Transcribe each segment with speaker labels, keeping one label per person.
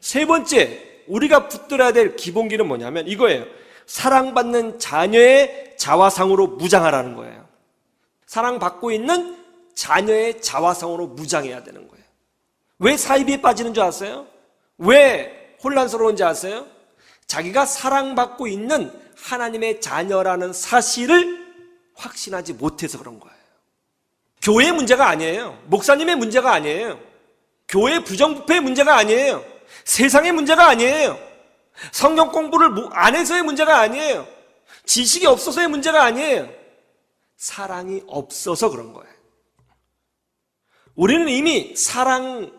Speaker 1: 세 번째, 우리가 붙들어야 될 기본기는 뭐냐면 이거예요. 사랑받는 자녀의 자화상으로 무장하라는 거예요. 사랑받고 있는 자녀의 자화상으로 무장해야 되는 거예요. 왜 사이비에 빠지는 줄 아세요? 왜 혼란스러운지 아세요? 자기가 사랑받고 있는 하나님의 자녀라는 사실을 확신하지 못해서 그런 거예요. 교회의 문제가 아니에요. 목사님의 문제가 아니에요. 교회 부정부패의 문제가 아니에요. 세상의 문제가 아니에요. 성경 공부를 안 해서의 문제가 아니에요. 지식이 없어서의 문제가 아니에요. 사랑이 없어서 그런 거예요. 우리는 이미 사랑받았고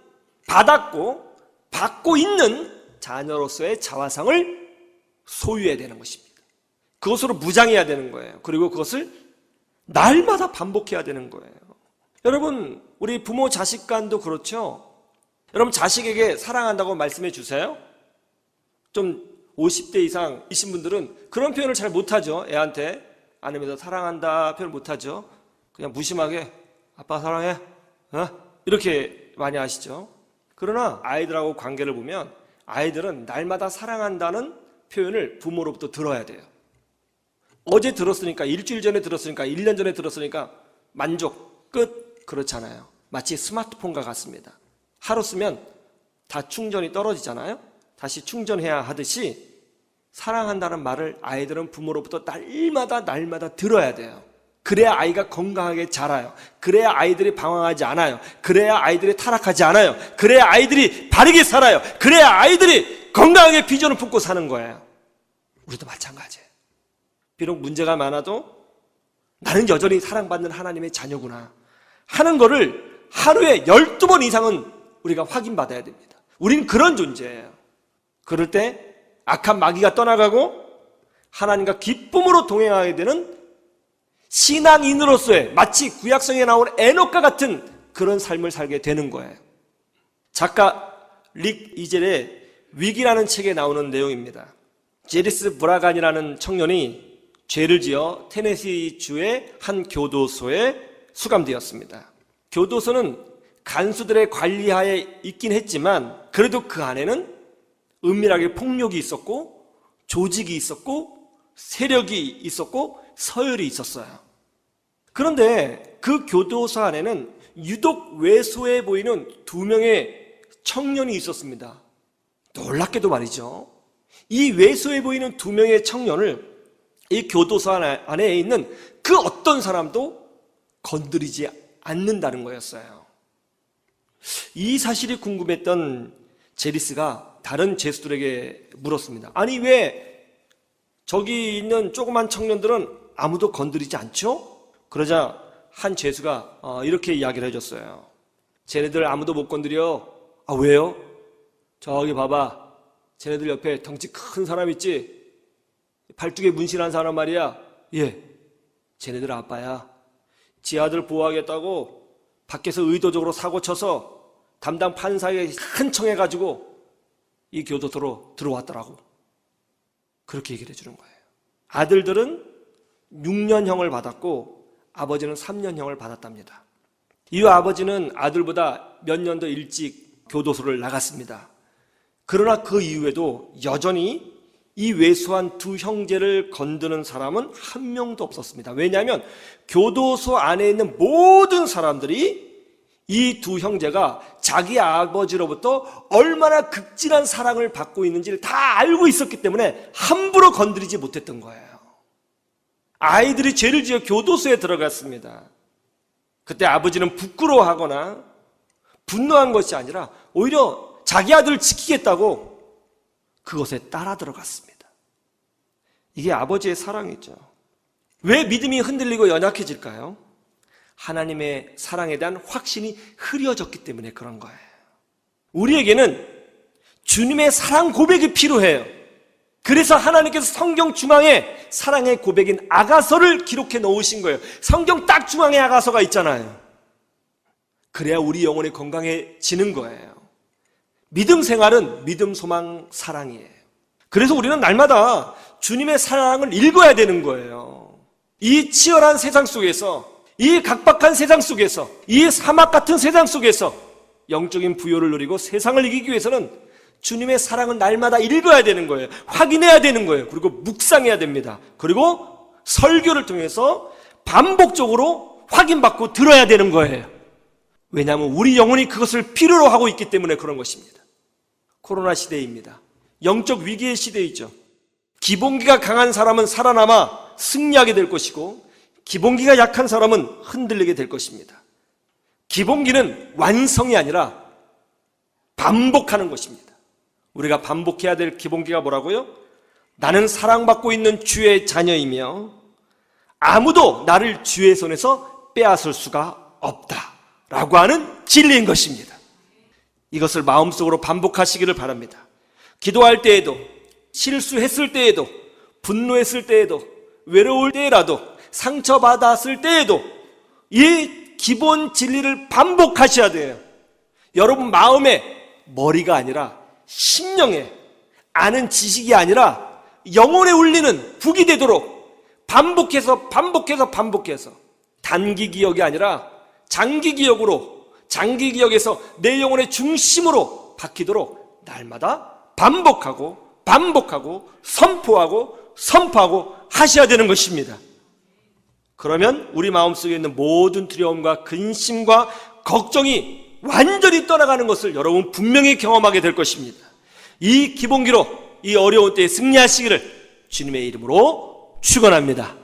Speaker 1: 받고 있는 자녀로서의 자화상을 소유해야 되는 것입니다. 그것으로 무장해야 되는 거예요. 그리고 그것을 날마다 반복해야 되는 거예요. 여러분, 우리 부모 자식 간도 그렇죠. 여러분, 자식에게 사랑한다고 말씀해 주세요. 좀 50대 이상이신 분들은 그런 표현을 잘 못하죠. 애한테 아니면 사랑한다 표현 못하죠. 그냥 무심하게 아빠 사랑해 이렇게 많이 하시죠. 그러나 아이들하고 관계를 보면 아이들은 날마다 사랑한다는 표현을 부모로부터 들어야 돼요. 어제 들었으니까, 일주일 전에 들었으니까, 1년 전에 들었으니까 만족, 끝. 그렇잖아요. 마치 스마트폰과 같습니다. 하루 쓰면 다 충전이 떨어지잖아요. 다시 충전해야 하듯이 사랑한다는 말을 아이들은 부모로부터 날마다 들어야 돼요. 그래야 아이가 건강하게 자라요. 그래야 아이들이 방황하지 않아요. 그래야 아이들이 타락하지 않아요. 그래야 아이들이 바르게 살아요. 그래야 아이들이 건강하게 비전을 품고 사는 거예요. 우리도 마찬가지예요. 비록 문제가 많아도 나는 여전히 사랑받는 하나님의 자녀구나 하는 거를 하루에 12번 이상은 우리가 확인받아야 됩니다. 우린 그런 존재예요. 그럴 때 악한 마귀가 떠나가고 하나님과 기쁨으로 동행하게 되는 신앙인으로서의 마치 구약성에 나온 에녹과 같은 그런 삶을 살게 되는 거예요. 작가 릭 이젤의 위기라는 책에 나오는 내용입니다. 제리스 브라간이라는 청년이 죄를 지어 테네시주의 한 교도소에 수감되었습니다. 교도소는 간수들의 관리하에 있긴 했지만 그래도 그 안에는 은밀하게 폭력이 있었고 조직이 있었고 세력이 있었고 서열이 있었어요. 그런데 그 교도소 안에는 유독 왜소해 보이는 2명의 청년이 있었습니다. 놀랍게도 말이죠. 이 왜소해 보이는 2명의 청년을 이 교도소 안에 있는 그 어떤 사람도 건드리지 않는다는 거였어요. 이 사실이 궁금했던 제리스가 다른 죄수들에게 물었습니다. 아니, 왜 저기 있는 조그만 청년들은 아무도 건드리지 않죠? 그러자 한 죄수가 이렇게 이야기를 해줬어요. 쟤네들 아무도 못 건드려. 아, 왜요? 저기 봐봐. 쟤네들 옆에 덩치 큰 사람 있지? 발뚝에 문신한 사람 말이야. 예, 쟤네들 아빠야. 지 아들 보호하겠다고 밖에서 의도적으로 사고쳐서 담당 판사에게 한청해가지고 이 교도소로 들어왔더라고. 그렇게 얘기를 해주는 거예요. 아들들은 6년형을 받았고 아버지는 3년형을 받았답니다. 이 아버지는 아들보다 몇 년 더 일찍 교도소를 나갔습니다. 그러나 그 이후에도 여전히 이 왜소한 2 형제를 건드는 사람은 한 명도 없었습니다. 왜냐하면 교도소 안에 있는 모든 사람들이 이 2 형제가 자기 아버지로부터 얼마나 극진한 사랑을 받고 있는지를 다 알고 있었기 때문에 함부로 건드리지 못했던 거예요. 아이들이 죄를 지어 교도소에 들어갔습니다. 그때 아버지는 부끄러워하거나 분노한 것이 아니라 오히려 자기 아들을 지키겠다고 그것에 따라 들어갔습니다. 이게 아버지의 사랑이죠. 왜 믿음이 흔들리고 연약해질까요? 하나님의 사랑에 대한 확신이 흐려졌기 때문에 그런 거예요. 우리에게는 주님의 사랑 고백이 필요해요. 그래서 하나님께서 성경 중앙에 사랑의 고백인 아가서를 기록해 놓으신 거예요. 성경 딱 중앙에 아가서가 있잖아요. 그래야 우리 영혼이 건강해지는 거예요. 믿음 생활은 믿음, 소망, 사랑이에요. 그래서 우리는 날마다 주님의 사랑을 읽어야 되는 거예요. 이 치열한 세상 속에서, 이 각박한 세상 속에서, 이 사막 같은 세상 속에서 영적인 부요를 누리고 세상을 이기기 위해서는 주님의 사랑은 날마다 읽어야 되는 거예요. 확인해야 되는 거예요. 그리고 묵상해야 됩니다. 그리고 설교를 통해서 반복적으로 확인받고 들어야 되는 거예요. 왜냐하면 우리 영혼이 그것을 필요로 하고 있기 때문에 그런 것입니다. 코로나 시대입니다. 영적 위기의 시대이죠. 기본기가 강한 사람은 살아남아 승리하게 될 것이고 기본기가 약한 사람은 흔들리게 될 것입니다. 기본기는 완성이 아니라 반복하는 것입니다. 우리가 반복해야 될 기본기가 뭐라고요? 나는 사랑받고 있는 주의 자녀이며 아무도 나를 주의 손에서 빼앗을 수가 없다라고 하는 진리인 것입니다. 이것을 마음속으로 반복하시기를 바랍니다. 기도할 때에도, 실수했을 때에도, 분노했을 때에도, 외로울 때라도, 상처받았을 때에도 이 기본 진리를 반복하셔야 돼요. 여러분 마음에 머리가 아니라 심령에, 아는 지식이 아니라 영혼에 울리는 북이 되도록 반복해서 단기 기억이 아니라 장기 기억으로, 장기 기억에서 내 영혼의 중심으로 바뀌도록 날마다 반복하고 선포하고 하셔야 되는 것입니다. 그러면 우리 마음속에 있는 모든 두려움과 근심과 걱정이 완전히 떠나가는 것을 여러분 분명히 경험하게 될 것입니다. 이 기본기로 이 어려운 때에 승리하시기를 주님의 이름으로 축원합니다.